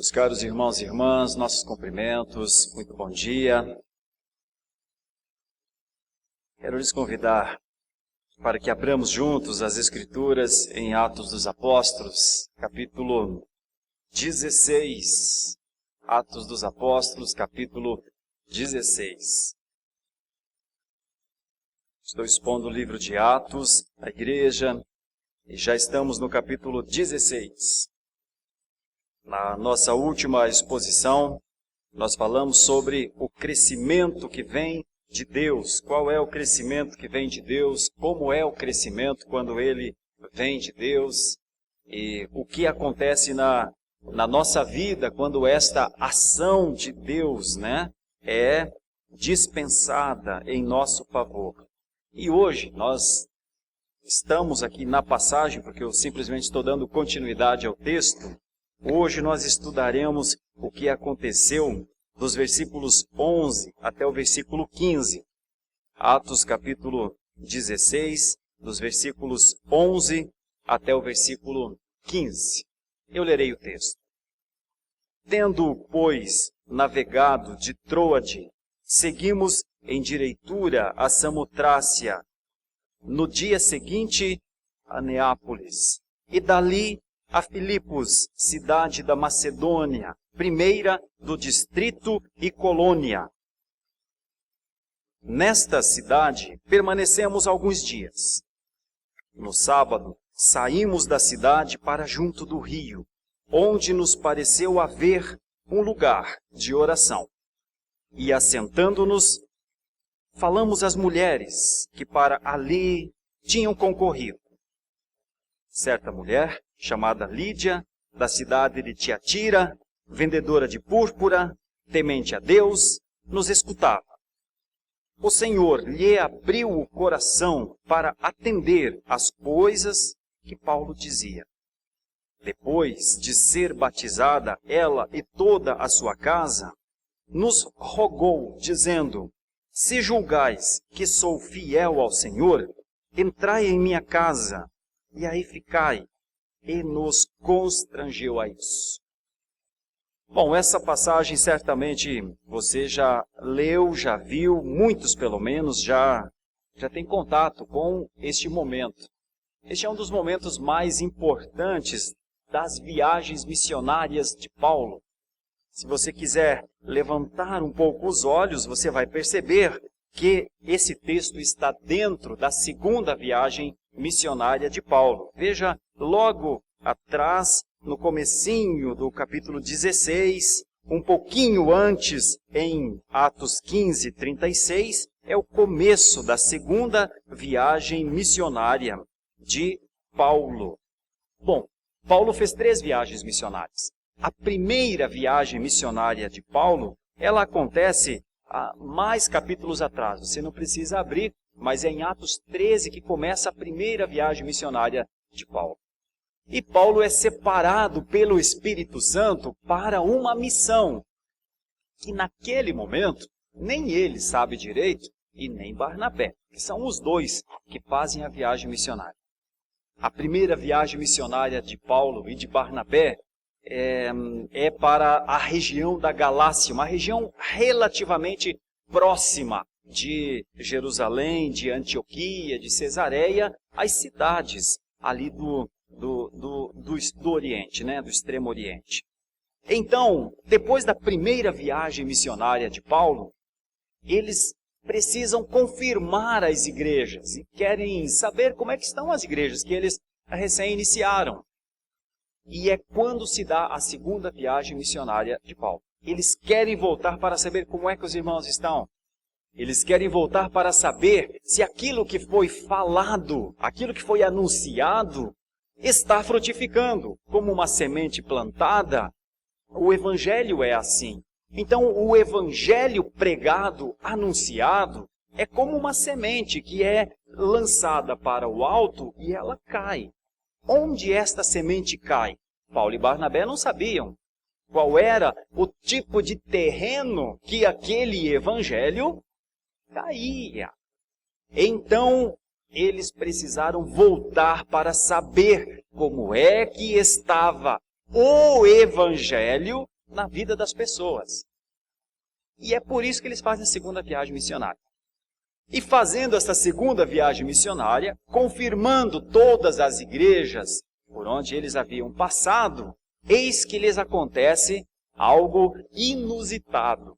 Meus caros irmãos e irmãs, nossos cumprimentos, muito bom dia. Quero lhes convidar para que abramos juntos as Escrituras em Atos dos Apóstolos, capítulo 16. Atos dos Apóstolos, capítulo 16. Estou expondo o livro de Atos à igreja e já estamos no capítulo 16. Na nossa última exposição, nós falamos sobre o crescimento que vem de Deus. Qual é o crescimento que vem de Deus? Como é o crescimento quando ele vem de Deus? E o que acontece na nossa vida quando esta ação de Deus, é dispensada em nosso favor. E hoje nós estamos aqui na passagem, porque eu simplesmente estou dando continuidade ao texto. Hoje nós estudaremos o que aconteceu dos versículos 11 até o versículo 15. Atos capítulo 16, dos versículos 11 até o versículo 15. Eu lerei o texto. Tendo, pois, navegado de Troade, seguimos em direitura a Samotrácia, no dia seguinte a Neápolis, e dali a Filipos, cidade da Macedônia, primeira do distrito e colônia. Nesta cidade permanecemos alguns dias. No sábado, saímos da cidade para junto do rio, onde nos pareceu haver um lugar de oração. E assentando-nos, falamos às mulheres que para ali tinham concorrido. Certa mulher, chamada Lídia, da cidade de Tiatira, vendedora de púrpura, temente a Deus, nos escutava. O Senhor lhe abriu o coração para atender às coisas que Paulo dizia. Depois de ser batizada ela e toda a sua casa, nos rogou, dizendo: se julgais que sou fiel ao Senhor, entrai em minha casa, e aí ficai. E nos constrangeu a isso. Bom, essa passagem certamente você já leu, já viu, muitos pelo menos já tem contato com este momento. Este é um dos momentos mais importantes das viagens missionárias de Paulo. Se você quiser levantar um pouco os olhos, você vai perceber que esse texto está dentro da segunda viagem missionária de Paulo. Veja, logo atrás, no comecinho do capítulo 16, um pouquinho antes, em Atos 15, 36, é o começo da segunda viagem missionária de Paulo. Bom, Paulo fez 3 viagens missionárias. A primeira viagem missionária de Paulo, ela acontece há mais capítulos atrás. Você não precisa abrir, mas é em Atos 13 que começa a primeira viagem missionária de Paulo. E Paulo é separado pelo Espírito Santo para uma missão, que naquele momento nem ele sabe direito e nem Barnabé, que são os dois que fazem a viagem missionária. A primeira viagem missionária de Paulo e de Barnabé é para a região da Galácia, uma região relativamente próxima de Jerusalém, de Antioquia, de Cesareia, as cidades ali do Oriente, do Extremo Oriente. Então, depois da primeira viagem missionária de Paulo, eles precisam confirmar as igrejas e querem saber como é que estão as igrejas que eles recém iniciaram. E é quando se dá a segunda viagem missionária de Paulo. Eles querem voltar para saber como é que os irmãos estão. Eles querem voltar para saber se aquilo que foi falado, aquilo que foi anunciado, está frutificando. Como uma semente plantada, o evangelho é assim. Então, o evangelho pregado, anunciado, é como uma semente que é lançada para o alto e ela cai. Onde esta semente cai? Paulo e Barnabé não sabiam qual era o tipo de terreno que aquele evangelho caía. Então, eles precisaram voltar para saber como é que estava o evangelho na vida das pessoas. E é por isso que eles fazem a segunda viagem missionária. E fazendo essa segunda viagem missionária, confirmando todas as igrejas por onde eles haviam passado, eis que lhes acontece algo inusitado.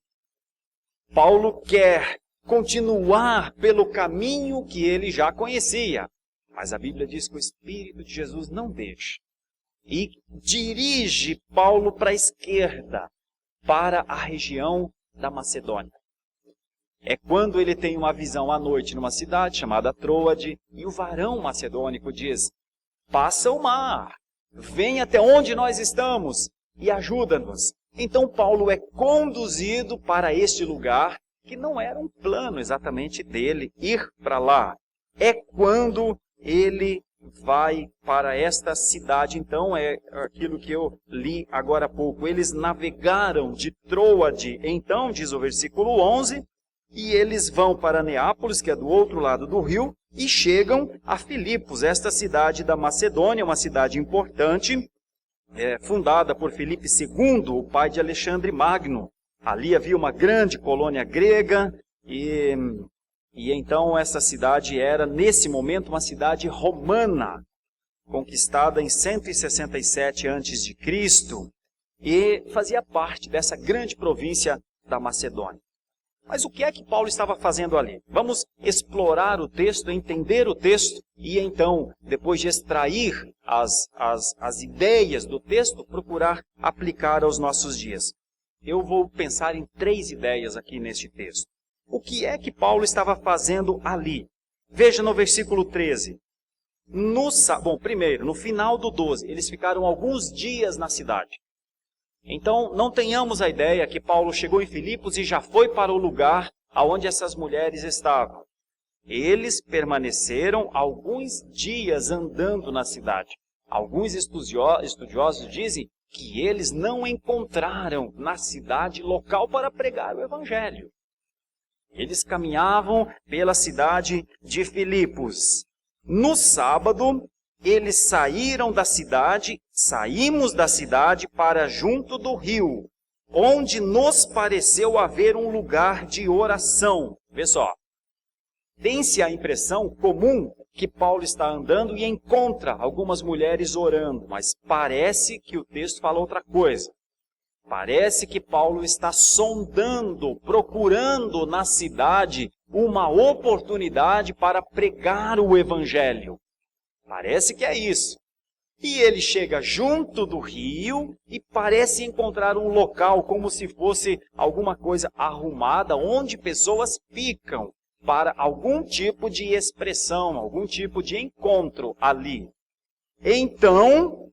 Paulo quer continuar pelo caminho que ele já conhecia, mas a Bíblia diz que o Espírito de Jesus não deixa. E dirige Paulo para a esquerda, para a região da Macedônia. É quando ele tem uma visão à noite numa cidade chamada Troade, e o varão macedônico diz: passa o mar, vem até onde nós estamos e ajuda-nos. Então Paulo é conduzido para este lugar, que não era um plano exatamente dele ir para lá. É quando ele vai para esta cidade. Então é aquilo que eu li agora há pouco. Eles navegaram de Troade, então, diz o versículo 11, e eles vão para Neápolis, que é do outro lado do rio, e chegam a Filipos, esta cidade da Macedônia, uma cidade importante, fundada por Filipe II, o pai de Alexandre Magno. Ali havia uma grande colônia grega, e então essa cidade era, nesse momento, uma cidade romana, conquistada em 167 a.C., e fazia parte dessa grande província da Macedônia. Mas o que é que Paulo estava fazendo ali? Vamos explorar o texto, entender o texto e então, depois de extrair as ideias do texto, procurar aplicar aos nossos dias. Eu vou pensar em 3 ideias aqui neste texto. O que é que Paulo estava fazendo ali? Veja no versículo 13. Primeiro, no final do 12, eles ficaram alguns dias na cidade. Então, não tenhamos a ideia que Paulo chegou em Filipos e já foi para o lugar onde essas mulheres estavam. Eles permaneceram alguns dias andando na cidade. Alguns estudiosos dizem que eles não encontraram na cidade local para pregar o evangelho. Eles caminhavam pela cidade de Filipos. No sábado, eles saímos da cidade para junto do rio, onde nos pareceu haver um lugar de oração. Vê só, tem-se a impressão comum que Paulo está andando e encontra algumas mulheres orando, mas parece que o texto fala outra coisa. Parece que Paulo está sondando, procurando na cidade uma oportunidade para pregar o evangelho. Parece que é isso. E ele chega junto do rio e parece encontrar um local como se fosse alguma coisa arrumada, onde pessoas ficam para algum tipo de expressão, algum tipo de encontro ali. Então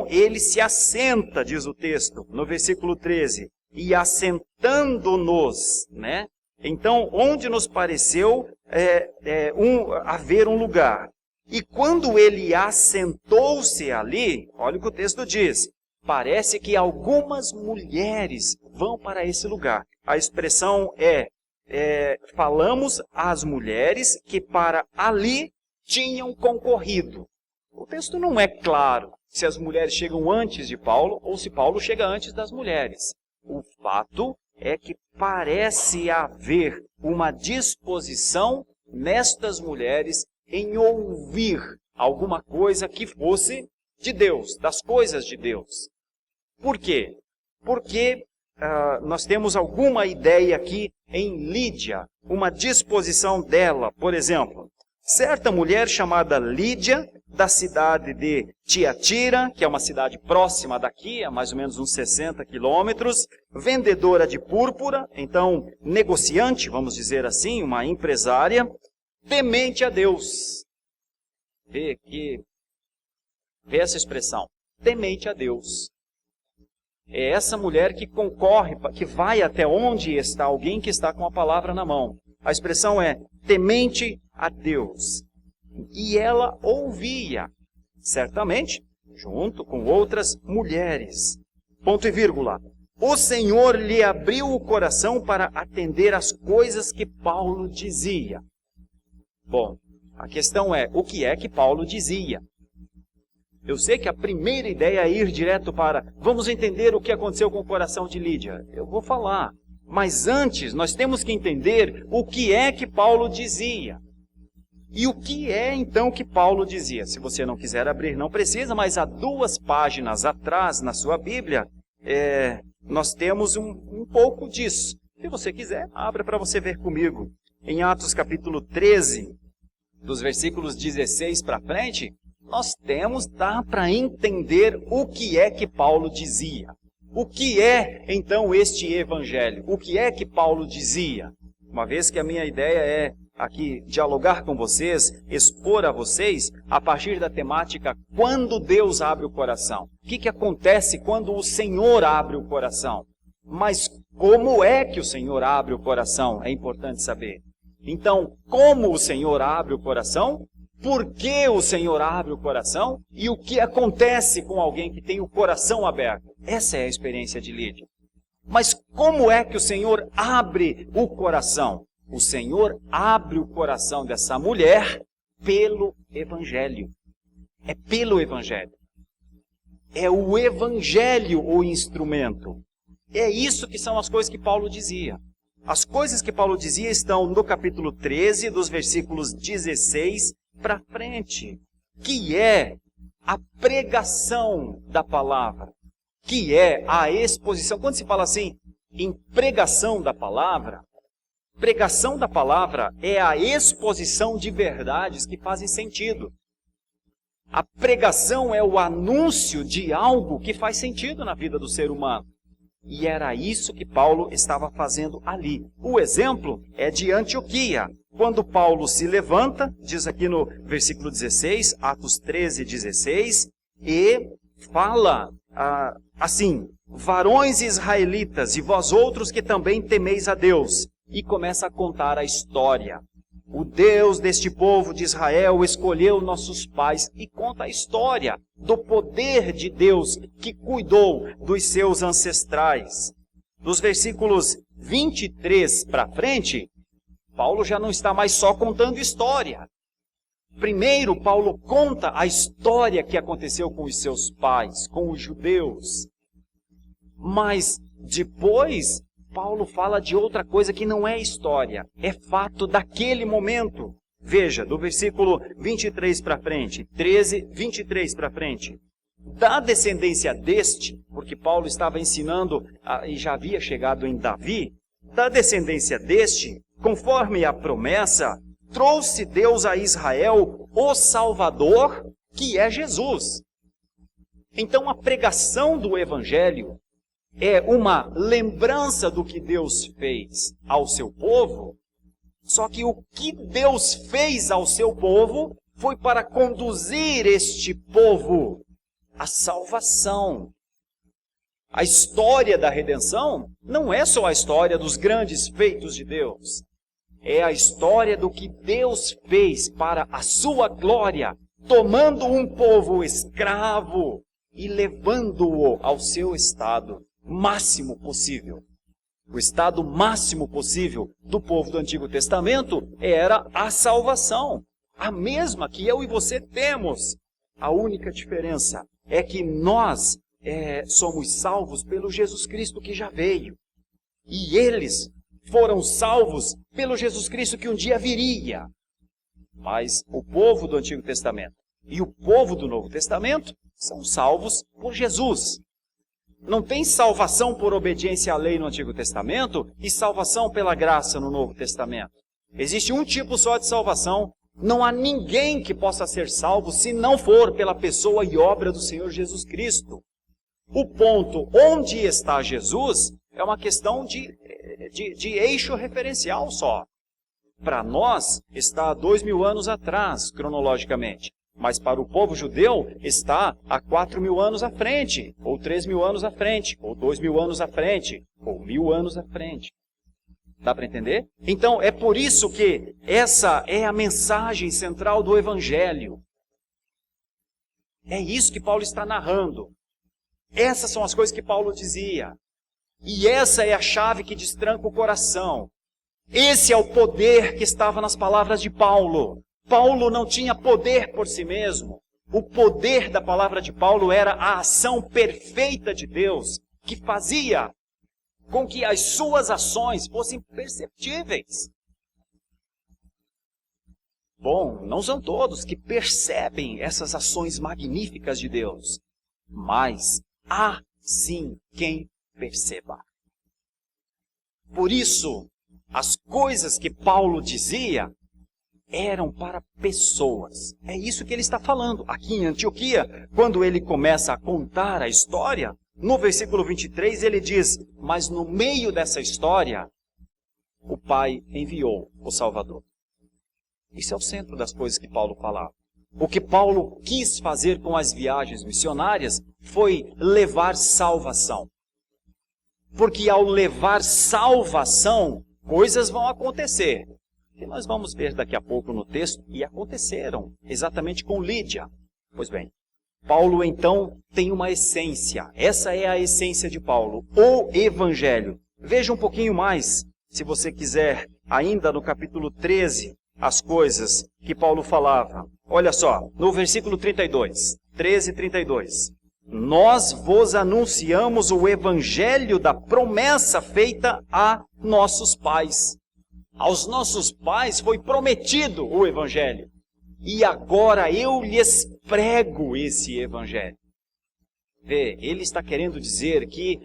ele se assenta, diz o texto, no versículo 13, e assentando-nos, né? Então, onde nos pareceu haver um lugar. E quando ele assentou-se ali, olha o que o texto diz, parece que algumas mulheres vão para esse lugar. A expressão falamos às mulheres que para ali tinham concorrido. O texto não é claro se as mulheres chegam antes de Paulo ou se Paulo chega antes das mulheres. O fato é que parece haver uma disposição nestas mulheres em ouvir alguma coisa que fosse de Deus, das coisas de Deus. Por quê? Porque nós temos alguma ideia aqui em Lídia, uma disposição dela. Por exemplo, certa mulher chamada Lídia, da cidade de Tiatira, que é uma cidade próxima daqui, a mais ou menos uns 60 quilômetros, vendedora de púrpura, então negociante, vamos dizer assim, uma empresária, temente a Deus. Vê essa expressão, temente a Deus. É essa mulher que concorre, que vai até onde está alguém que está com a palavra na mão. A expressão é temente a Deus. E ela ouvia, certamente, junto com outras mulheres. Ponto e vírgula. O Senhor lhe abriu o coração para atender às coisas que Paulo dizia. Bom, a questão é, o que é que Paulo dizia? Eu sei que a primeira ideia é ir direto para, vamos entender o que aconteceu com o coração de Lídia. Eu vou falar. Mas antes, nós temos que entender o que é que Paulo dizia. E o que é então que Paulo dizia? Se você não quiser abrir, não precisa, mas há 2 páginas atrás na sua Bíblia, nós temos um pouco disso. Se você quiser, abra para você ver comigo. Em Atos capítulo 13, dos versículos 16 para frente, nós dá para entender o que é que Paulo dizia. O que é, então, este evangelho? O que é que Paulo dizia? Uma vez que a minha ideia é aqui dialogar com vocês, expor a vocês, a partir da temática, quando Deus abre o coração. O que acontece quando o Senhor abre o coração? Mas como é que o Senhor abre o coração? É importante saber. Então, como o Senhor abre o coração? Por que o Senhor abre o coração? E o que acontece com alguém que tem o coração aberto? Essa é a experiência de Lídia. Mas como é que o Senhor abre o coração? O Senhor abre o coração dessa mulher pelo Evangelho. É pelo Evangelho. É o Evangelho o instrumento. É isso que são as coisas que Paulo dizia. As coisas que Paulo dizia estão no capítulo 13, dos versículos 16 para frente, que é a pregação da palavra, que é a exposição. Quando se fala assim, em pregação da palavra é a exposição de verdades que fazem sentido. A pregação é o anúncio de algo que faz sentido na vida do ser humano. E era isso que Paulo estava fazendo ali. O exemplo é de Antioquia. Quando Paulo se levanta, diz aqui no versículo 16, Atos 13, 16, e fala assim, varões israelitas, e vós outros que também temeis a Deus. E começa a contar a história. O Deus deste povo de Israel escolheu nossos pais e conta a história do poder de Deus que cuidou dos seus ancestrais. Dos versículos 23 para frente, Paulo já não está mais só contando história. Primeiro, Paulo conta a história que aconteceu com os seus pais, com os judeus. Mas depois, Paulo fala de outra coisa que não é história, é fato daquele momento. Veja, do versículo 23 para frente, 13, 23 para frente. Da descendência deste, porque Paulo estava ensinando e já havia chegado em Davi, da descendência deste, conforme a promessa, trouxe Deus a Israel o Salvador, que é Jesus. Então a pregação do Evangelho é uma lembrança do que Deus fez ao seu povo, só que o que Deus fez ao seu povo foi para conduzir este povo à salvação. A história da redenção não é só a história dos grandes feitos de Deus, é a história do que Deus fez para a sua glória, tomando um povo escravo e levando-o ao seu estado máximo possível. O estado máximo possível do povo do Antigo Testamento era a salvação, a mesma que eu e você temos. A única diferença é que nós somos salvos pelo Jesus Cristo que já veio. E eles foram salvos pelo Jesus Cristo que um dia viria. Mas o povo do Antigo Testamento e o povo do Novo Testamento são salvos por Jesus. Não tem salvação por obediência à lei no Antigo Testamento e salvação pela graça no Novo Testamento. Existe um tipo só de salvação. Não há ninguém que possa ser salvo se não for pela pessoa e obra do Senhor Jesus Cristo. O ponto onde está Jesus é uma questão de eixo referencial só. Para nós, está há 2000 anos atrás, cronologicamente. Mas para o povo judeu, está há 4000 anos à frente, ou 3000 anos à frente, ou 2000 anos à frente, ou 1000 anos à frente. Dá para entender? Então, é por isso que essa é a mensagem central do Evangelho. É isso que Paulo está narrando. Essas são as coisas que Paulo dizia. E essa é a chave que destranca o coração. Esse é o poder que estava nas palavras de Paulo. Paulo não tinha poder por si mesmo. O poder da palavra de Paulo era a ação perfeita de Deus, que fazia com que as suas ações fossem perceptíveis. Bom, não são todos que percebem essas ações magníficas de Deus, mas há sim quem perceba. Por isso, as coisas que Paulo dizia eram para pessoas. É isso que ele está falando aqui em Antioquia, quando ele começa a contar a história. No versículo 23 ele diz, mas no meio dessa história, o Pai enviou o Salvador. Isso é o centro das coisas que Paulo falava. O que Paulo quis fazer com as viagens missionárias foi levar salvação. Porque ao levar salvação, coisas vão acontecer. E nós vamos ver daqui a pouco no texto, e aconteceram, exatamente com Lídia. Pois bem, Paulo então tem uma essência. Essa é a essência de Paulo, o Evangelho. Veja um pouquinho mais, se você quiser, ainda no capítulo 13, as coisas que Paulo falava. Olha só, no versículo 32, 13, 32. Nós vos anunciamos o Evangelho da promessa feita a nossos pais. Aos nossos pais foi prometido o Evangelho. E agora eu lhes prego esse Evangelho. Vê, ele está querendo dizer que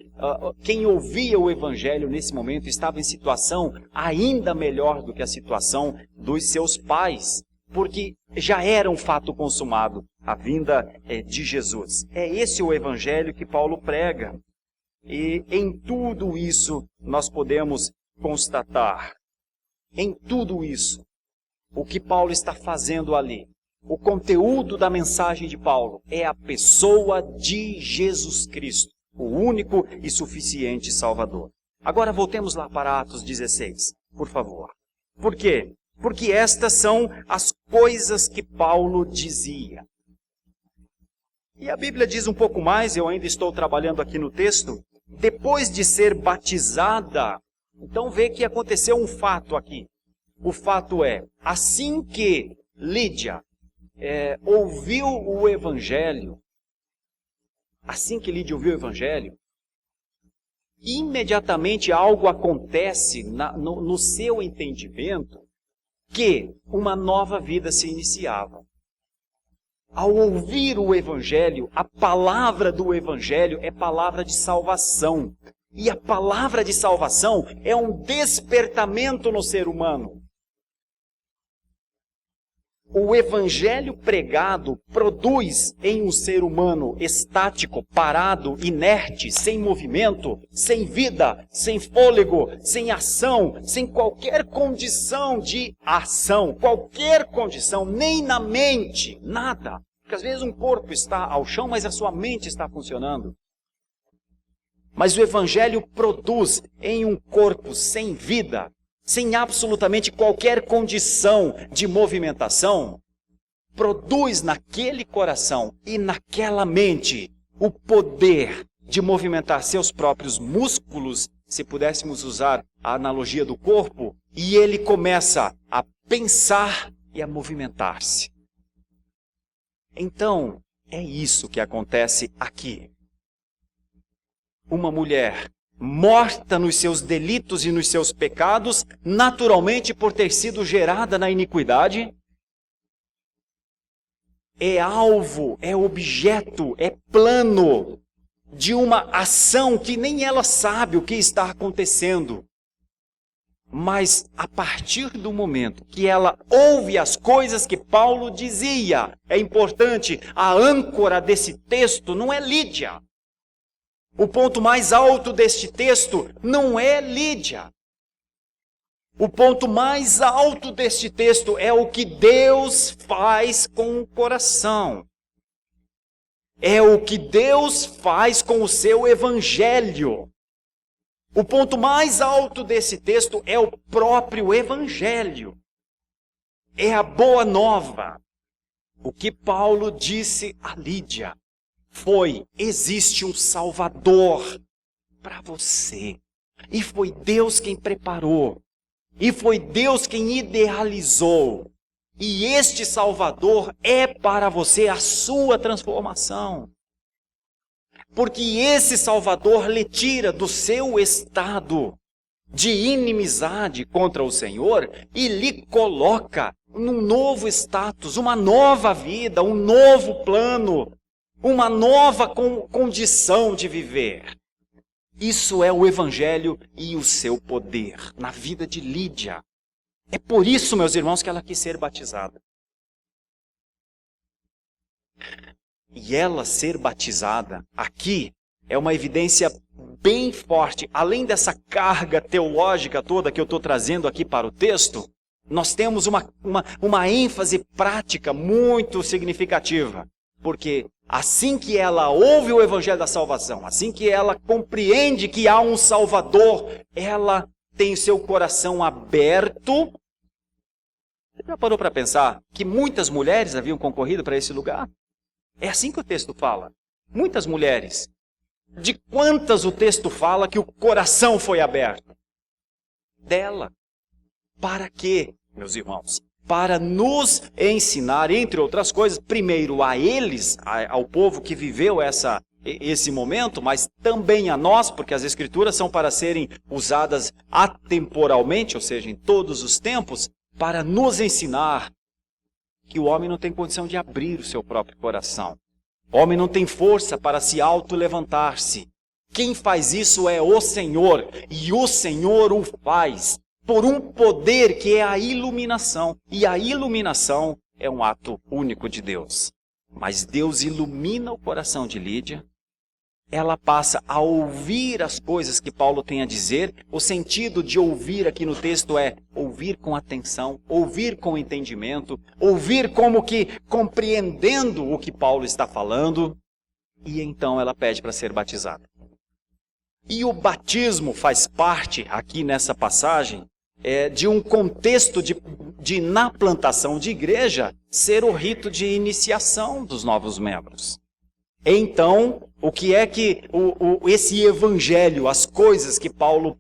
quem ouvia o Evangelho nesse momento estava em situação ainda melhor do que a situação dos seus pais, porque já era um fato consumado, a vinda de Jesus. É esse o Evangelho que Paulo prega. E em tudo isso nós podemos constatar, em tudo isso, o que Paulo está fazendo ali. O conteúdo da mensagem de Paulo é a pessoa de Jesus Cristo, o único e suficiente Salvador. Agora voltemos lá para Atos 16, por favor. Por quê? Porque estas são as coisas que Paulo dizia. E a Bíblia diz um pouco mais, eu ainda estou trabalhando aqui no texto. Depois de ser batizada, então vê que aconteceu um fato aqui. O fato é, assim que Lídia ouviu o Evangelho, imediatamente algo acontece no seu entendimento que uma nova vida se iniciava. Ao ouvir o Evangelho, a palavra do Evangelho é palavra de salvação. E a palavra de salvação é um despertamento no ser humano. O Evangelho pregado produz em um ser humano estático, parado, inerte, sem movimento, sem vida, sem fôlego, sem ação, sem qualquer condição de ação, qualquer condição, nem na mente, nada. Porque às vezes um corpo está ao chão, mas a sua mente está funcionando. Mas o Evangelho produz em um corpo sem vida, sem absolutamente qualquer condição de movimentação, produz naquele coração e naquela mente o poder de movimentar seus próprios músculos, se pudéssemos usar a analogia do corpo, e ele começa a pensar e a movimentar-se. Então, é isso que acontece aqui. Uma mulher morta nos seus delitos e nos seus pecados, naturalmente por ter sido gerada na iniquidade, é alvo, é objeto, é plano de uma ação que nem ela sabe o que está acontecendo. Mas a partir do momento que ela ouve as coisas que Paulo dizia, é importante, a âncora desse texto não é Lídia. O ponto mais alto deste texto não é Lídia. O ponto mais alto deste texto é o que Deus faz com o coração. É o que Deus faz com o seu Evangelho. O ponto mais alto desse texto é o próprio Evangelho. É a boa nova. O que Paulo disse a Lídia foi: existe um Salvador para você. E foi Deus quem preparou. E foi Deus quem idealizou. E este Salvador é para você a sua transformação. Porque esse Salvador lhe tira do seu estado de inimizade contra o Senhor e lhe coloca num novo status, uma nova vida, um novo plano, uma nova condição de viver. Isso é o Evangelho e o seu poder na vida de Lídia. É por isso, meus irmãos, que ela quis ser batizada. E ela ser batizada aqui é uma evidência bem forte. Além dessa carga teológica toda que eu estou trazendo aqui para o texto, nós temos uma ênfase prática muito significativa. Porque assim que ela ouve o Evangelho da salvação, assim que ela compreende que há um Salvador, ela tem seu coração aberto. Você já parou para pensar que muitas mulheres haviam concorrido para esse lugar? É assim que o texto fala. Muitas mulheres. De quantas o texto fala que o coração foi aberto? Dela. Para quê, meus irmãos? Para nos ensinar, entre outras coisas, primeiro a eles, ao povo que viveu esse momento, mas também a nós, porque as Escrituras são para serem usadas atemporalmente, ou seja, em todos os tempos, para nos ensinar que o homem não tem condição de abrir o seu próprio coração. O homem não tem força para se auto-levantar-se. Quem faz isso é o Senhor, e o Senhor o faz por um poder que é a iluminação. E a iluminação é um ato único de Deus. Mas Deus ilumina o coração de Lídia. Ela passa a ouvir as coisas que Paulo tem a dizer. O sentido de ouvir aqui no texto é ouvir com atenção, ouvir com entendimento, ouvir como que compreendendo o que Paulo está falando. E então ela pede para ser batizada. E o batismo faz parte, aqui nessa passagem, de um contexto de na plantação de igreja, ser o rito de iniciação dos novos membros. Então, o que é que esse evangelho, as coisas que Paulo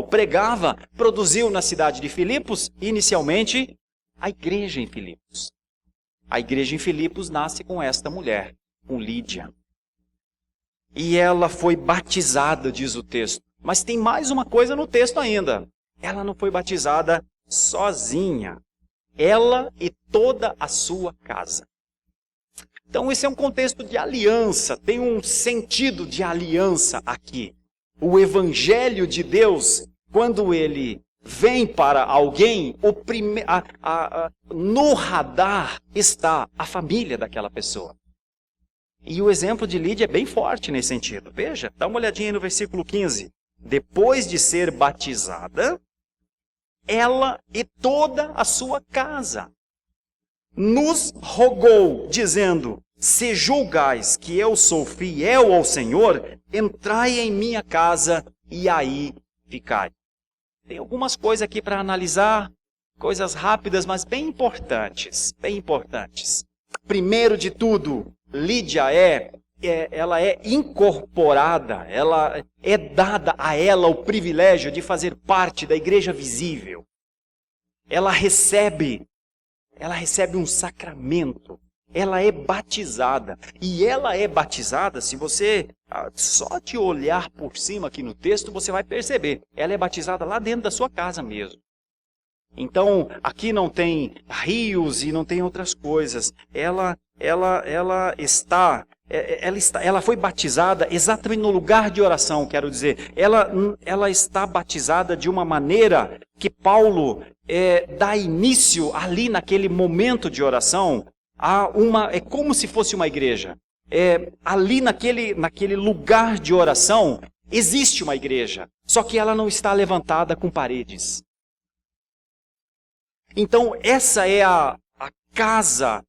pregava, produziu na cidade de Filipos? Inicialmente, a igreja em Filipos. A igreja em Filipos nasce com esta mulher, com Lídia. E ela foi batizada, diz o texto. Mas tem mais uma coisa no texto ainda. Ela não foi batizada sozinha. Ela e toda a sua casa. Então esse é um contexto de aliança, tem um sentido de aliança aqui. O Evangelho de Deus, quando ele vem para alguém, no radar está a família daquela pessoa. E o exemplo de Lídia é bem forte nesse sentido. Veja, dá uma olhadinha no versículo 15. Depois de ser batizada, ela e toda a sua casa nos rogou, dizendo: se julgais que eu sou fiel ao Senhor, entrai em minha casa e aí ficai. Tem algumas coisas aqui para analisar, coisas rápidas, mas bem importantes, bem importantes. Primeiro de tudo, Lídia ela é incorporada, ela é dada a ela o privilégio de fazer parte da igreja visível. Ela recebe um sacramento, ela é batizada. E ela é batizada, se você só de olhar por cima aqui no texto, você vai perceber. Ela é batizada lá dentro da sua casa mesmo. Então, aqui não tem rios e não tem outras coisas. Ela foi batizada exatamente no lugar de oração, quero dizer. Ela está batizada de uma maneira que Paulo dá início ali naquele momento de oração. É como se fosse uma igreja. Ali naquele lugar de oração existe uma igreja, só que ela não está levantada com paredes. Então essa é a casa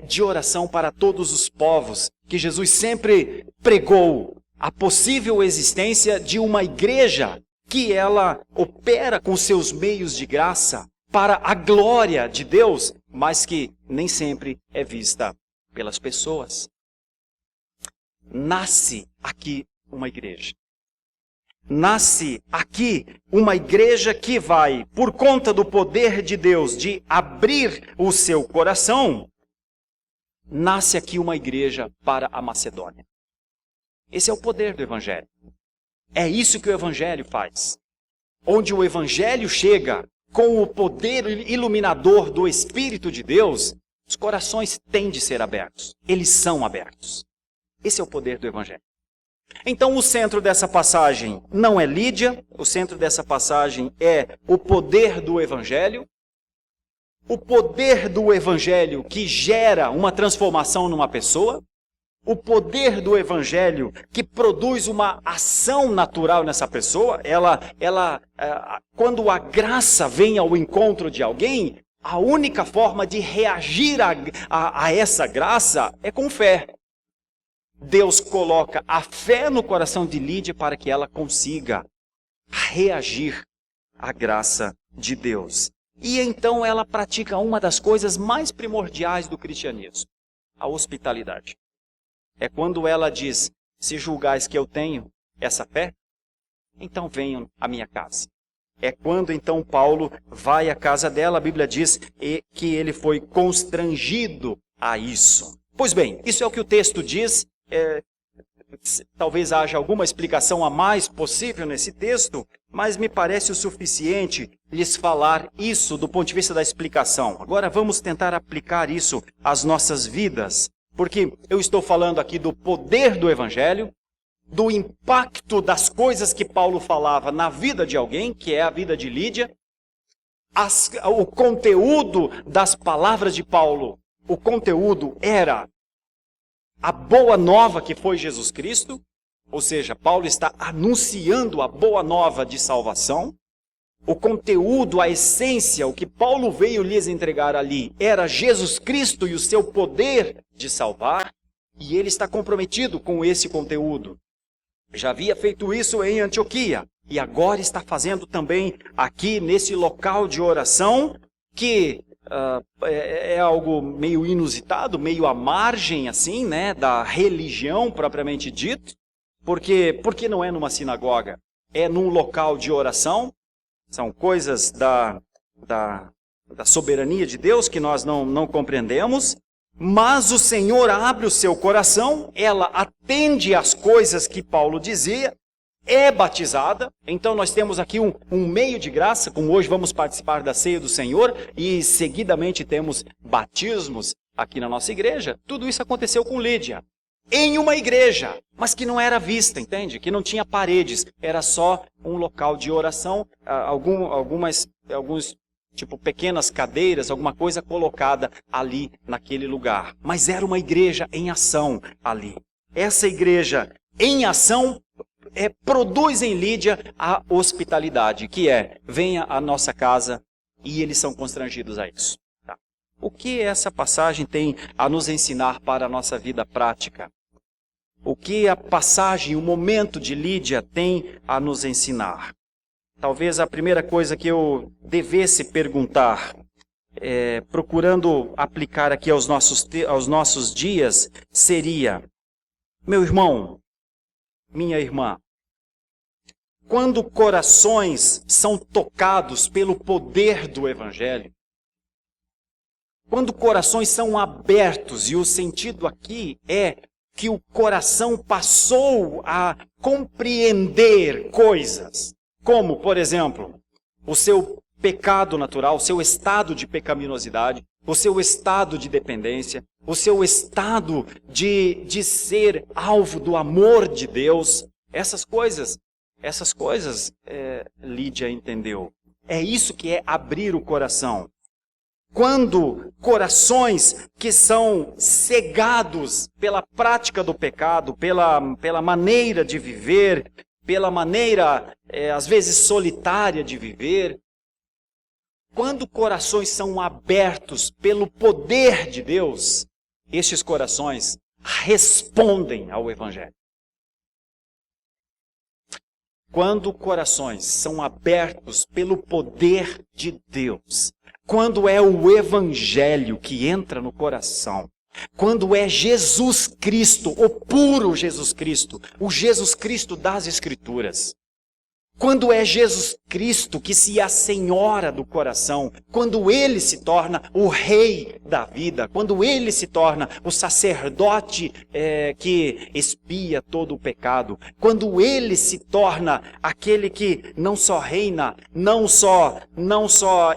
de oração para todos os povos, que Jesus sempre pregou a possível existência de uma igreja que ela opera com seus meios de graça para a glória de Deus, mas que nem sempre é vista pelas pessoas. Nasce aqui uma igreja. nasce aqui uma igreja que vai, por conta do poder de Deus, de abrir o seu coração, nasce aqui uma igreja para a Macedônia. Esse é o poder do Evangelho. É isso que o Evangelho faz. Onde o Evangelho chega com o poder iluminador do Espírito de Deus, os corações têm de ser abertos. Eles são abertos. Esse é o poder do Evangelho. Então o centro dessa passagem não é Lídia, o centro dessa passagem é o poder do Evangelho. O poder do Evangelho que gera uma transformação numa pessoa. O poder do Evangelho que produz uma ação natural nessa pessoa. Quando a graça vem ao encontro de alguém, a única forma de reagir a essa graça é com fé. Deus coloca a fé no coração de Lídia para que ela consiga reagir à graça de Deus. E então ela pratica uma das coisas mais primordiais do cristianismo, a hospitalidade. É quando ela diz, se julgais que eu tenho essa fé, então venham à minha casa. É quando então Paulo vai à casa dela, a Bíblia diz que ele foi constrangido a isso. Pois bem, isso é o que o texto diz. Talvez haja alguma explicação a mais possível nesse texto, mas me parece o suficiente lhes falar isso do ponto de vista da explicação. Agora vamos tentar aplicar isso às nossas vidas, porque eu estou falando aqui do poder do Evangelho, do impacto das coisas que Paulo falava na vida de alguém, que é a vida de Lídia, o conteúdo das palavras de Paulo, o conteúdo era a boa nova que foi Jesus Cristo, ou seja, Paulo está anunciando a boa nova de salvação. O conteúdo, a essência, o que Paulo veio lhes entregar ali era Jesus Cristo e o seu poder de salvar, e ele está comprometido com esse conteúdo. Já havia feito isso em Antioquia, e agora está fazendo também aqui nesse local de oração, que é algo meio inusitado, meio à margem assim, né, da religião propriamente dito, porque não é numa sinagoga, é num local de oração. São coisas da soberania de Deus que nós não compreendemos, mas o Senhor abre o seu coração, ela atende às coisas que Paulo dizia, é batizada. Então nós temos aqui um meio de graça, como hoje vamos participar da ceia do Senhor, e seguidamente temos batismos aqui na nossa igreja. Tudo isso aconteceu com Lídia, em uma igreja, mas que não era vista, entende? Que não tinha paredes, era só um local de oração, alguns tipo pequenas cadeiras, alguma coisa colocada ali naquele lugar. Mas era uma igreja em ação ali. Essa igreja em ação produz em Lídia a hospitalidade, que venha à nossa casa, e eles são constrangidos a isso. Tá? O que essa passagem tem a nos ensinar para a nossa vida prática? O que a passagem, o momento de Lídia tem a nos ensinar? Talvez a primeira coisa que eu devesse perguntar, procurando aplicar aqui aos nossos dias, seria: meu irmão, minha irmã, quando corações são tocados pelo poder do Evangelho, quando corações são abertos, e o sentido aqui é que o coração passou a compreender coisas, como, por exemplo, o seu pecado natural, o seu estado de pecaminosidade, o seu estado de dependência, o seu estado de ser alvo do amor de Deus. Essas coisas, Lídia entendeu. É isso que é abrir o coração. Quando corações que são cegados pela prática do pecado, pela maneira de viver, pela maneira, às vezes, solitária de viver, quando corações são abertos pelo poder de Deus, estes corações respondem ao Evangelho. Quando corações são abertos pelo poder de Deus, quando é o Evangelho que entra no coração, quando é Jesus Cristo, o puro Jesus Cristo, o Jesus Cristo das Escrituras, Quando é Jesus Cristo que se assenhora do coração, quando Ele se torna o rei da vida, quando Ele se torna o sacerdote que expia todo o pecado, quando Ele se torna aquele que não só reina, não só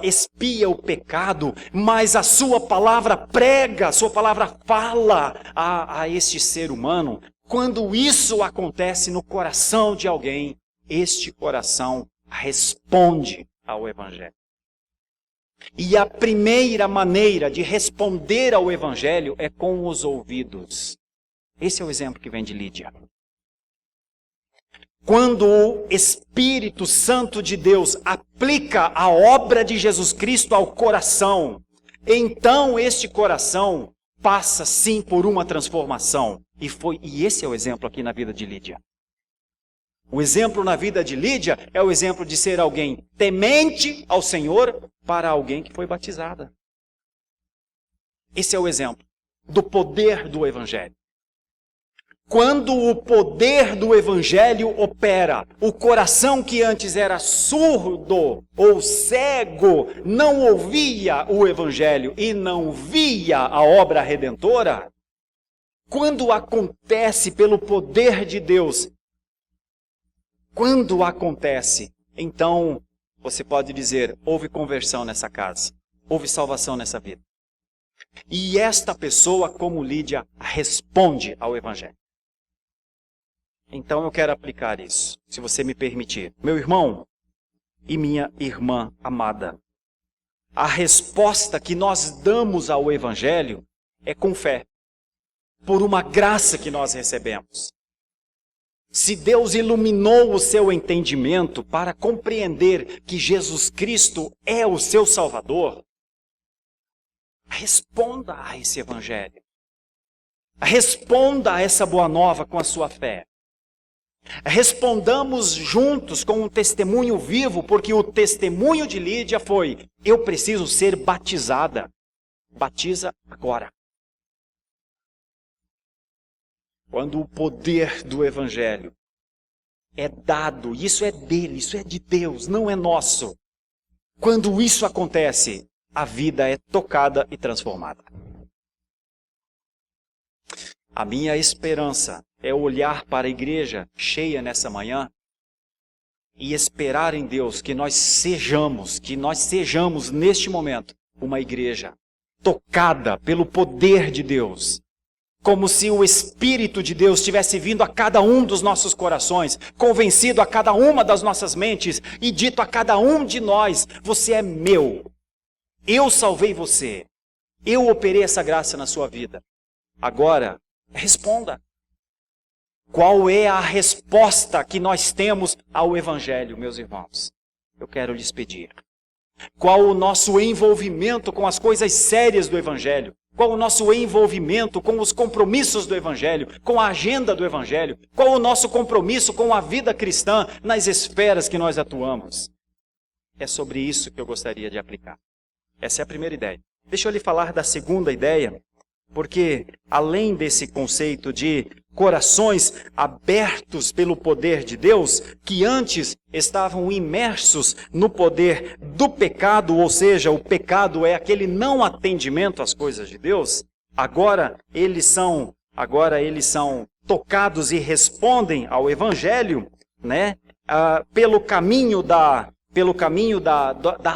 expia o pecado, mas a sua palavra prega, a sua palavra fala a este ser humano, quando isso acontece no coração de alguém, este coração responde ao Evangelho. E a primeira maneira de responder ao Evangelho é com os ouvidos. Esse é o exemplo que vem de Lídia. Quando o Espírito Santo de Deus aplica a obra de Jesus Cristo ao coração, então este coração passa sim por uma transformação. E esse é o exemplo aqui na vida de Lídia. O exemplo na vida de Lídia é o exemplo de ser alguém temente ao Senhor para alguém que foi batizada. Esse é o exemplo do poder do Evangelho. Quando o poder do Evangelho opera, o coração que antes era surdo ou cego não ouvia o Evangelho e não via a obra redentora. Quando acontece pelo poder de Deus, quando acontece, então você pode dizer, houve conversão nessa casa, houve salvação nessa vida. E esta pessoa, como Lídia, responde ao Evangelho. Então eu quero aplicar isso, se você me permitir. Meu irmão e minha irmã amada, a resposta que nós damos ao Evangelho é com fé, por uma graça que nós recebemos. Se Deus iluminou o seu entendimento para compreender que Jesus Cristo é o seu Salvador, responda a esse Evangelho. Responda a essa boa nova com a sua fé. Respondamos juntos com um testemunho vivo, porque o testemunho de Lídia foi: eu preciso ser batizada. Batiza agora. Quando o poder do Evangelho é dado, isso é dele, isso é de Deus, não é nosso. Quando isso acontece, a vida é tocada e transformada. A minha esperança é olhar para a igreja cheia nessa manhã e esperar em Deus que nós sejamos neste momento uma igreja tocada pelo poder de Deus. Como se o Espírito de Deus tivesse vindo a cada um dos nossos corações, convencido a cada uma das nossas mentes e dito a cada um de nós: você é meu, eu salvei você, eu operei essa graça na sua vida. Agora, responda. Qual é a resposta que nós temos ao Evangelho, meus irmãos? Eu quero lhes pedir. Qual o nosso envolvimento com as coisas sérias do Evangelho? Qual o nosso envolvimento com os compromissos do Evangelho, com a agenda do Evangelho? Qual o nosso compromisso com a vida cristã nas esferas que nós atuamos? É sobre isso que eu gostaria de aplicar. Essa é a primeira ideia. Deixa eu lhe falar da segunda ideia, porque além desse conceito de corações abertos pelo poder de Deus, que antes estavam imersos no poder do pecado, ou seja, o pecado é aquele não atendimento às coisas de Deus, agora eles são tocados e respondem ao Evangelho, né? Pelo caminho da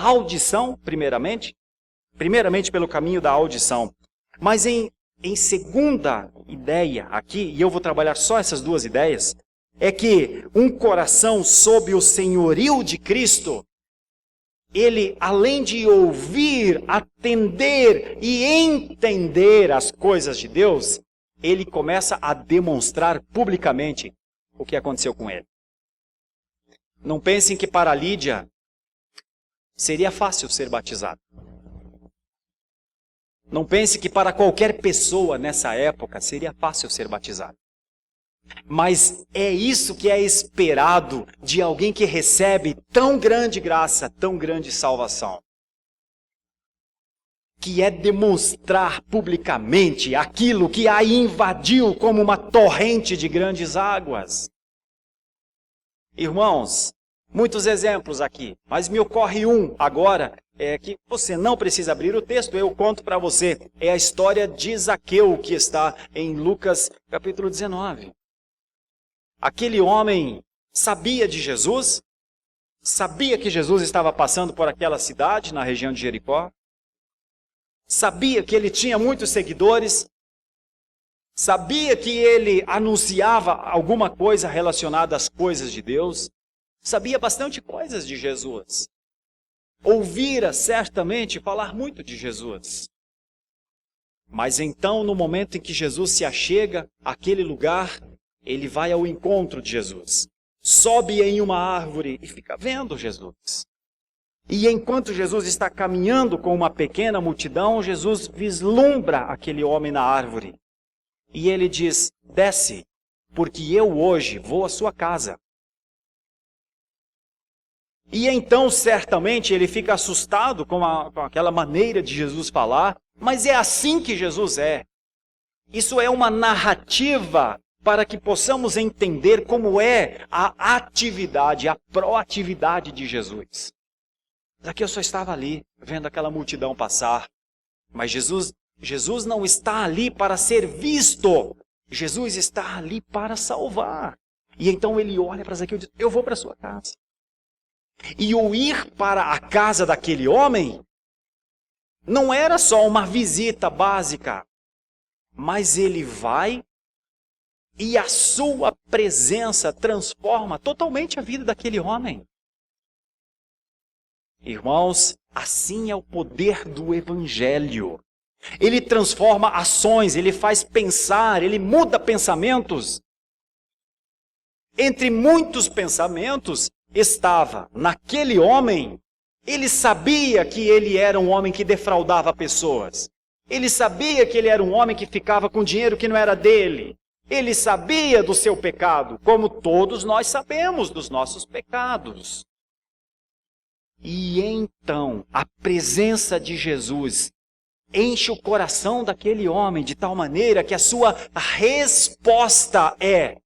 audição, primeiramente pelo caminho da audição. Mas em segunda ideia aqui, e eu vou trabalhar só essas duas ideias, é que um coração sob o senhorio de Cristo, ele, além de ouvir, atender e entender as coisas de Deus, ele começa a demonstrar publicamente o que aconteceu com ele. Não pensem que para Lídia seria fácil ser batizado. Não pense que para qualquer pessoa nessa época seria fácil ser batizado. Mas é isso que é esperado de alguém que recebe tão grande graça, tão grande salvação. Que é demonstrar publicamente aquilo que a invadiu como uma torrente de grandes águas. Irmãos, Muitos exemplos aqui, mas me ocorre um agora, que você não precisa abrir o texto, eu conto para você. É a história de Zaqueu, que está em Lucas capítulo 19. Aquele homem sabia de Jesus, sabia que Jesus estava passando por aquela cidade, na região de Jericó, sabia que ele tinha muitos seguidores, sabia que ele anunciava alguma coisa relacionada às coisas de Deus, sabia bastante coisas de Jesus. Ouvira certamente falar muito de Jesus. Mas então, no momento em que Jesus se achega àquele lugar, ele vai ao encontro de Jesus. Sobe em uma árvore e fica vendo Jesus. E enquanto Jesus está caminhando com uma pequena multidão, Jesus vislumbra aquele homem na árvore. E ele diz: desce, porque eu hoje vou à sua casa. E então, certamente, ele fica assustado com aquela maneira de Jesus falar, mas é assim que Jesus é. Isso é uma narrativa para que possamos entender como é a atividade, a proatividade de Jesus. Zaqueu só estava ali, vendo aquela multidão passar, mas Jesus não está ali para ser visto, Jesus está ali para salvar. E então ele olha para Zaqueu e diz: eu vou para a sua casa. E o ir para a casa daquele homem não era só uma visita básica, mas ele vai e a sua presença transforma totalmente a vida daquele homem. Irmãos, assim é o poder do Evangelho. Ele transforma ações, ele faz pensar, ele muda pensamentos. Entre muitos pensamentos, estava naquele homem, ele sabia que ele era um homem que defraudava pessoas. Ele sabia que ele era um homem que ficava com dinheiro que não era dele. Ele sabia do seu pecado, como todos nós sabemos dos nossos pecados. E então, a presença de Jesus enche o coração daquele homem de tal maneira que a sua resposta é: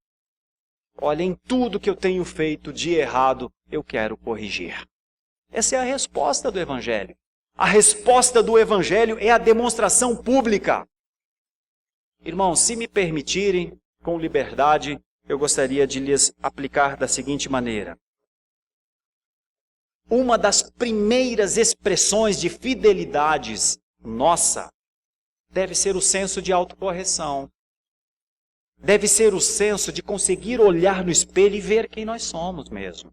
olha, em tudo que eu tenho feito de errado, eu quero corrigir. Essa é a resposta do Evangelho. A resposta do Evangelho é a demonstração pública. Irmãos, se me permitirem, com liberdade, eu gostaria de lhes aplicar da seguinte maneira. Uma das primeiras expressões de fidelidades nossa deve ser o senso de autocorreção. Deve ser o senso de conseguir olhar no espelho e ver quem nós somos mesmo.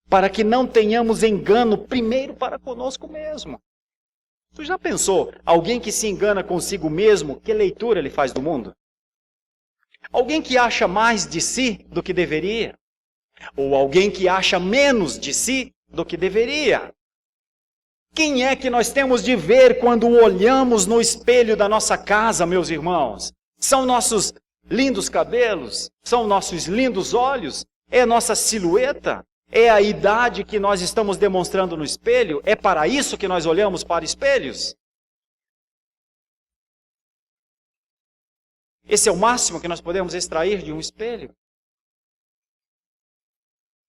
Para que não tenhamos engano primeiro para conosco mesmo. Tu já pensou, alguém que se engana consigo mesmo, que leitura ele faz do mundo? Alguém que acha mais de si do que deveria? Ou alguém que acha menos de si do que deveria? Quem é que nós temos de ver quando olhamos no espelho da nossa casa, meus irmãos? São nossos lindos cabelos? São nossos lindos olhos? É nossa silhueta? É a idade que nós estamos demonstrando no espelho? É para isso que nós olhamos para espelhos? Esse é o máximo que nós podemos extrair de um espelho?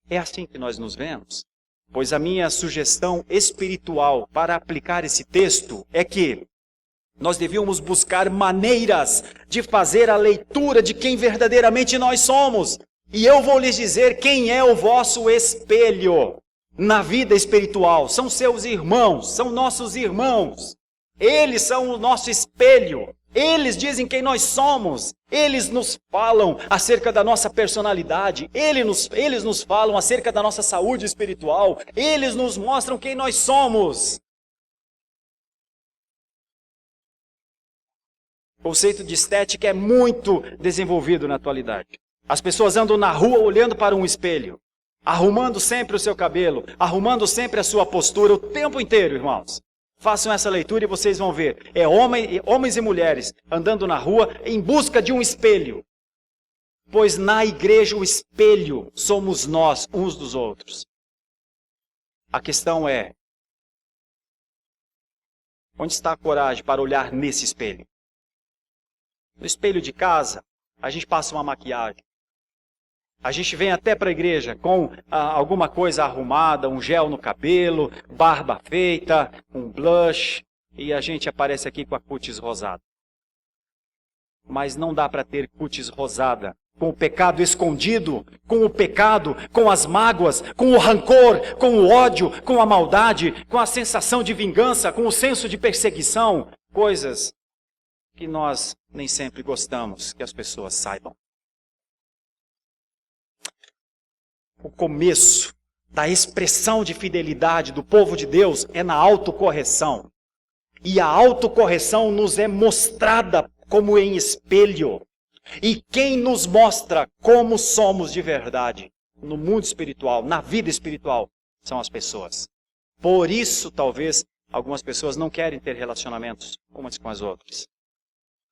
É assim que nós nos vemos? Pois a minha sugestão espiritual para aplicar esse texto é que nós devíamos buscar maneiras de fazer a leitura de quem verdadeiramente nós somos. E eu vou lhes dizer quem é o vosso espelho na vida espiritual. São seus irmãos, são nossos irmãos. Eles são o nosso espelho. Eles dizem quem nós somos. Eles nos falam acerca da nossa personalidade. Eles nos falam acerca da nossa saúde espiritual. Eles nos mostram quem nós somos. O conceito de estética é muito desenvolvido na atualidade. As pessoas andam na rua olhando para um espelho, arrumando sempre o seu cabelo, arrumando sempre a sua postura o tempo inteiro, irmãos. Façam essa leitura e vocês vão ver. É homens e mulheres andando na rua em busca de um espelho. Pois na igreja o espelho somos nós, uns dos outros. A questão é, onde está a coragem para olhar nesse espelho? No espelho de casa, a gente passa uma maquiagem. A gente vem até para a igreja com alguma coisa arrumada, um gel no cabelo, barba feita, um blush, e a gente aparece aqui com a cutis rosada. Mas não dá para ter cutis rosada com o pecado escondido, com o pecado, com as mágoas, com o rancor, com o ódio, com a maldade, com a sensação de vingança, com o senso de perseguição. Coisas que nós nem sempre gostamos que as pessoas saibam. O começo da expressão de fidelidade do povo de Deus é na autocorreção. E a autocorreção nos é mostrada como em espelho. E quem nos mostra como somos de verdade no mundo espiritual, na vida espiritual, são as pessoas. Por isso, talvez, algumas pessoas não querem ter relacionamentos umas com as outras.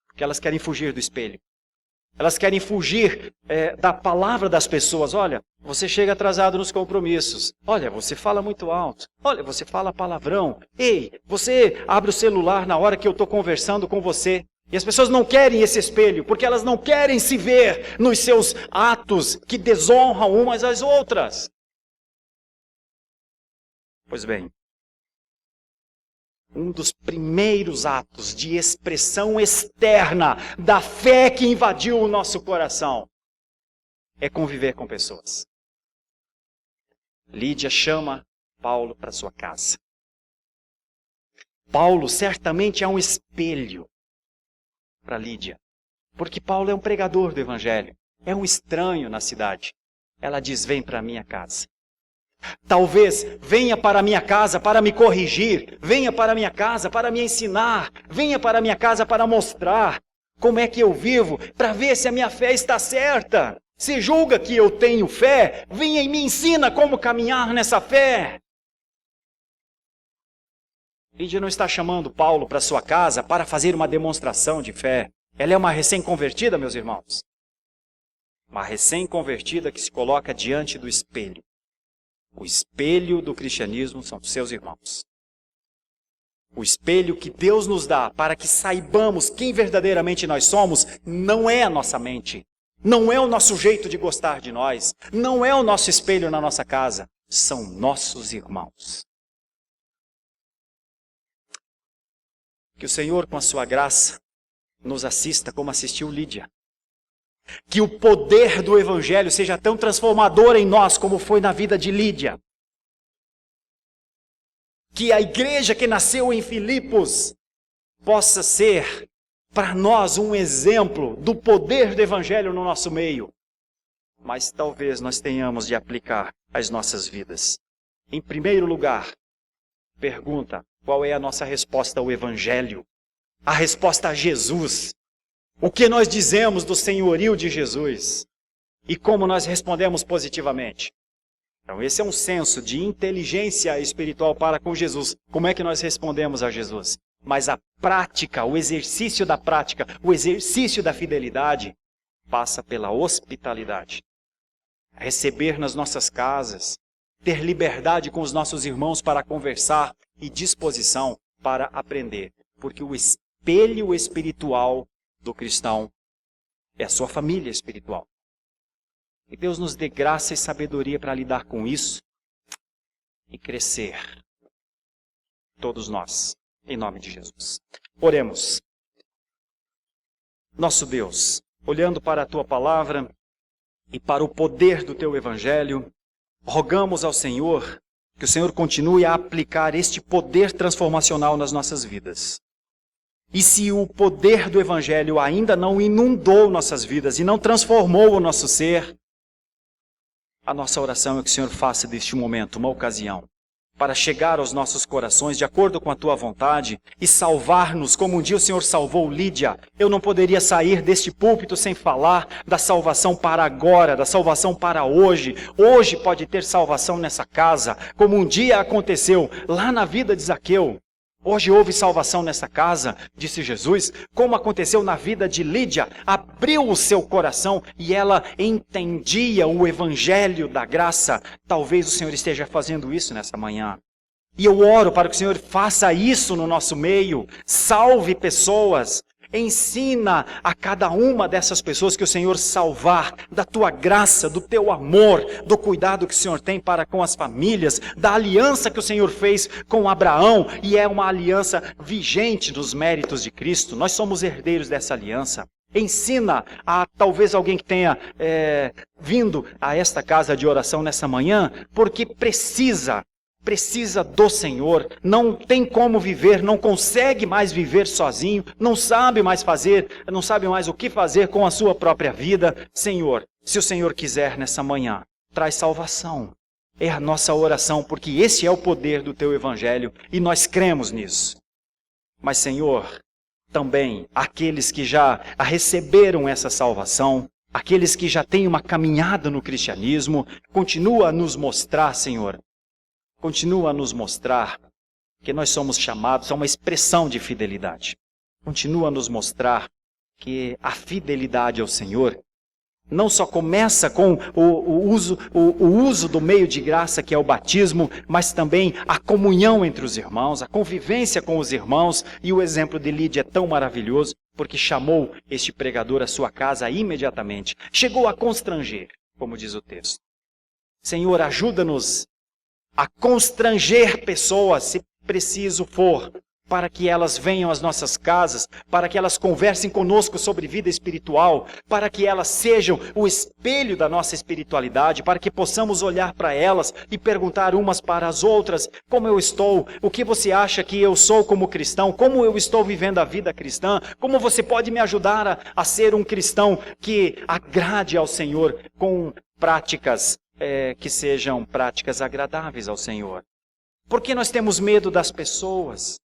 Porque elas querem fugir do espelho. Elas querem fugir da palavra das pessoas. Olha, você chega atrasado nos compromissos. Olha, você fala muito alto. Olha, você fala palavrão. Ei, você abre o celular na hora que eu estou conversando com você. E as pessoas não querem esse espelho, porque elas não querem se ver nos seus atos que desonram umas às outras. Pois bem, um dos primeiros atos de expressão externa da fé que invadiu o nosso coração é conviver com pessoas. Lídia chama Paulo para sua casa. Paulo certamente é um espelho para Lídia, porque Paulo é um pregador do evangelho, é um estranho na cidade. Ela diz: vem para a minha casa. Talvez venha para a minha casa para me corrigir, venha para a minha casa para me ensinar, venha para a minha casa para mostrar como é que eu vivo, para ver se a minha fé está certa. Se julga que eu tenho fé, venha e me ensina como caminhar nessa fé. Lídia não está chamando Paulo para sua casa para fazer uma demonstração de fé. Ela é uma recém-convertida, meus irmãos. Uma recém-convertida que se coloca diante do espelho. O espelho do cristianismo são os seus irmãos. O espelho que Deus nos dá para que saibamos quem verdadeiramente nós somos não é a nossa mente. Não é o nosso jeito de gostar de nós. Não é o nosso espelho na nossa casa. São nossos irmãos. Que o Senhor, com a sua graça, nos assista como assistiu Lídia. Que o poder do Evangelho seja tão transformador em nós como foi na vida de Lídia. Que a igreja que nasceu em Filipos possa ser para nós um exemplo do poder do Evangelho no nosso meio. Mas talvez nós tenhamos de aplicar às nossas vidas. Em primeiro lugar, pergunta: qual é a nossa resposta ao Evangelho? A resposta a Jesus. O que nós dizemos do senhorio de Jesus? E como nós respondemos positivamente? Então esse é um senso de inteligência espiritual para com Jesus. Como é que nós respondemos a Jesus? Mas a prática, o exercício da prática, o exercício da fidelidade passa pela hospitalidade. Receber nas nossas casas, ter liberdade com os nossos irmãos para conversar e disposição para aprender. Porque o espelho espiritual do cristão é a sua família espiritual. Que Deus nos dê graça e sabedoria para lidar com isso e crescer. Todos nós, em nome de Jesus. Oremos. Nosso Deus, olhando para a Tua palavra e para o poder do Teu Evangelho, rogamos ao Senhor que o Senhor continue a aplicar este poder transformacional nas nossas vidas. E se o poder do Evangelho ainda não inundou nossas vidas e não transformou o nosso ser, a nossa oração é que o Senhor faça deste momento uma ocasião para chegar aos nossos corações de acordo com a Tua vontade e salvar-nos como um dia o Senhor salvou Lídia. Eu não poderia sair deste púlpito sem falar da salvação para agora, da salvação para hoje. Hoje pode ter salvação nessa casa, como um dia aconteceu lá na vida de Zaqueu. Hoje houve salvação nessa casa, disse Jesus, como aconteceu na vida de Lídia. Abriu o seu coração e ela entendia o evangelho da graça. Talvez o Senhor esteja fazendo isso nessa manhã. E eu oro para que o Senhor faça isso no nosso meio. Salve pessoas Ensina a cada uma dessas pessoas que o Senhor salvar, da tua graça, do teu amor, do cuidado que o Senhor tem para com as famílias, da aliança que o Senhor fez com Abraão, e é uma aliança vigente nos méritos de Cristo. Nós somos herdeiros dessa aliança. Ensina a talvez alguém que tenha vindo a esta casa de oração nessa manhã, porque precisa do Senhor, não tem como viver, não consegue mais viver sozinho, não sabe mais o que fazer com a sua própria vida. Senhor, se o Senhor quiser nessa manhã, traz salvação. É a nossa oração, porque esse é o poder do teu evangelho e nós cremos nisso. Mas, Senhor, também aqueles que já receberam essa salvação, aqueles que já têm uma caminhada no cristianismo, continua a nos mostrar, Senhor, continua a nos mostrar que nós somos chamados a uma expressão de fidelidade. Continua a nos mostrar que a fidelidade ao Senhor não só começa com o uso do meio de graça que é o batismo, mas também a comunhão entre os irmãos, a convivência com os irmãos. E o exemplo de Lídia é tão maravilhoso, porque chamou este pregador à sua casa imediatamente. Chegou a constranger, como diz o texto. Senhor, ajuda-nos a constranger pessoas, se preciso for, para que elas venham às nossas casas, para que elas conversem conosco sobre vida espiritual, para que elas sejam o espelho da nossa espiritualidade, para que possamos olhar para elas e perguntar umas para as outras: como eu estou? O que você acha que eu sou como cristão? Como eu estou vivendo a vida cristã? Como você pode me ajudar a ser um cristão que agrade ao Senhor com práticas que sejam práticas agradáveis ao Senhor? Porque nós temos medo das pessoas.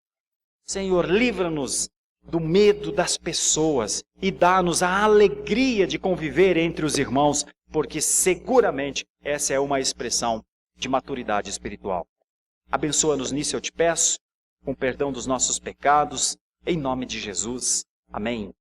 Senhor, livra-nos do medo das pessoas e dá-nos a alegria de conviver entre os irmãos, porque seguramente essa é uma expressão de maturidade espiritual. Abençoa-nos nisso, eu te peço, com perdão dos nossos pecados, em nome de Jesus. Amém.